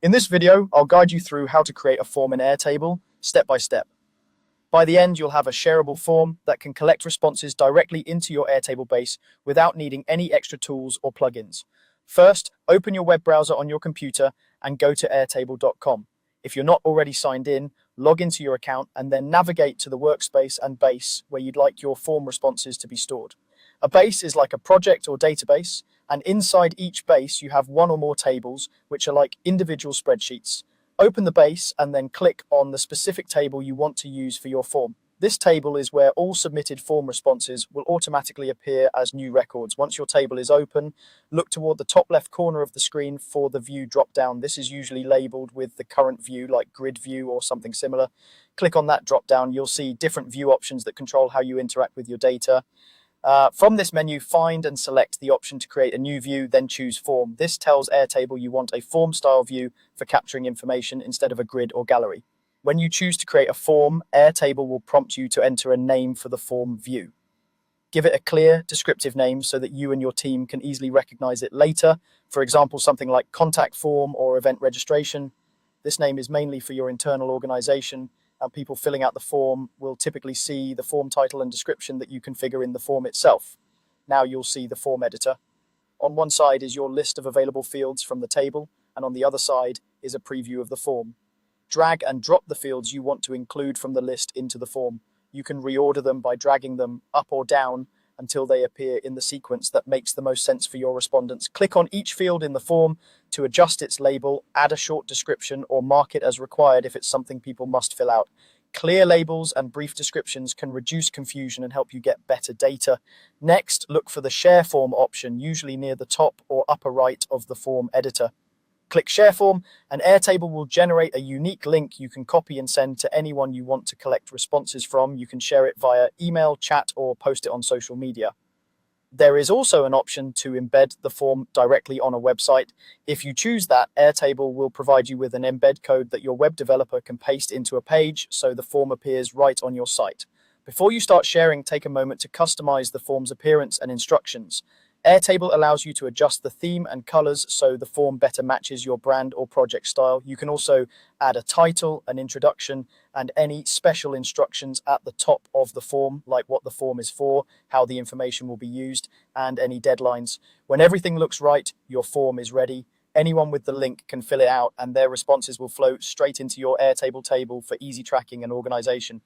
In this video, I'll guide you through how to create a form in Airtable, step by step. By the end, you'll have a shareable form that can collect responses directly into your Airtable base without needing any extra tools or plugins. First, open your web browser on your computer and go to airtable.com. If you're not already signed in, log into your account and then navigate to the workspace and base where you'd like your form responses to be stored. A base is like a project or database, and inside each base you have one or more tables, which are like individual spreadsheets. Open the base and then click on the specific table you want to use for your form. This table is where all submitted form responses will automatically appear as new records. Once your table is open, look toward the top left corner of the screen for the view drop-down. This is usually labeled with the current view, like grid view or something similar. Click on that drop-down. You'll see different view options that control how you interact with your data. From this menu, find and select the option to create a new view, then choose Form. This tells Airtable you want a form-style view for capturing information instead of a grid or gallery. When you choose to create a form, Airtable will prompt you to enter a name for the form view. Give it a clear, descriptive name so that you and your team can easily recognize it later. For example, something like contact form or event registration. This name is mainly for your internal organization, and people filling out the form will typically see the form title and description that you configure in the form itself. Now you'll see the form editor. On one side is your list of available fields from the table, and on the other side is a preview of the form. Drag and drop the fields you want to include from the list into the form. You can reorder them by dragging them up or down until they appear in the sequence that makes the most sense for your respondents. Click on each field in the form to adjust its label, add a short description, or mark it as required if it's something people must fill out. Clear labels and brief descriptions can reduce confusion and help you get better data. Next, look for the Share Form option, usually near the top or upper right of the form editor. Click Share Form, and Airtable will generate a unique link you can copy and send to anyone you want to collect responses from. You can share it via email, chat, or post it on social media. There is also an option to embed the form directly on a website. If you choose that, Airtable will provide you with an embed code that your web developer can paste into a page so the form appears right on your site. Before you start sharing, take a moment to customize the form's appearance and instructions. Airtable allows you to adjust the theme and colors so the form better matches your brand or project style. You can also add a title, an introduction, and any special instructions at the top of the form, like what the form is for, how the information will be used, and any deadlines. When everything looks right, your form is ready. Anyone with the link can fill it out, and their responses will flow straight into your Airtable table for easy tracking and organization.